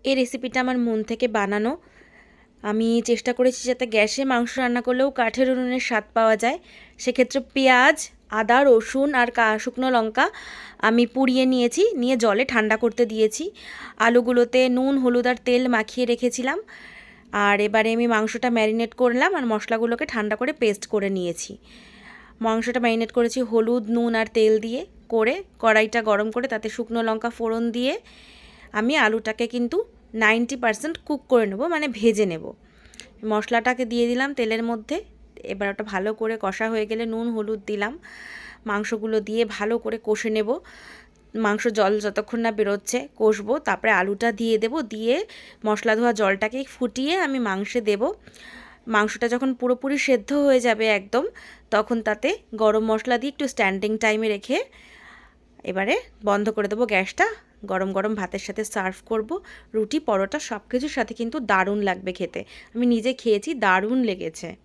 এই রেসিপিটা আমার মন থেকে বানানো। আমি চেষ্টা করেছি যাতে গ্যাসে মাংস রান্না করলেও কাঠের উনুনের স্বাদ পাওয়া যায়। সেক্ষেত্রে পেঁয়াজ, আদা, রসুন আর শুকনো লঙ্কা আমি পুড়িয়ে নিয়েছি, নিয়ে জলে ঠান্ডা করতে দিয়েছি। আলুগুলোতে নুন, হলুদ আর তেল মাখিয়ে রেখেছিলাম। আর এবারে আমি মাংসটা ম্যারিনেট করলাম আর মশলাগুলোকে ঠান্ডা করে পেস্ট করে নিয়েছি। মাংসটা ম্যারিনেট করেছি হলুদ, নুন আর তেল দিয়ে করে, কড়াইটা গরম করে তাতে শুকনো লঙ্কা ফোড়ন দিয়ে আমি আলুটাকে কিন্তু 90% কুক করে নেব, মানে ভেজে নেব। মশলাটাকে দিয়ে দিলাম তেলের মধ্যে। এবার ওটা ভালো করে কষা হয়ে গেলে নুন হলুদ দিলাম, মাংসগুলো দিয়ে ভালো করে কষে নেব। মাংস জল যতক্ষণ না বেরোচ্ছে কষবো, তারপরে আলুটা দিয়ে দেব, দিয়ে মশলা ধোয়া জলটাকে ফুটিয়ে আমি মাংসে দেব। মাংসটা যখন পুরোপুরি সেদ্ধ হয়ে যাবে একদম, তখন তাতে গরম মশলা দিয়ে একটু স্ট্যান্ডিং টাইমে রেখে এবারে বন্ধ করে দেবো গ্যাসটা। গরম গরম ভাতের সাথে সার্ভ করব। রুটি, পরোটা সব কিছুর সাথে কিন্তু দারুণ লাগবে খেতে। আমি নিজে খেয়েছি, দারুণ লেগেছে।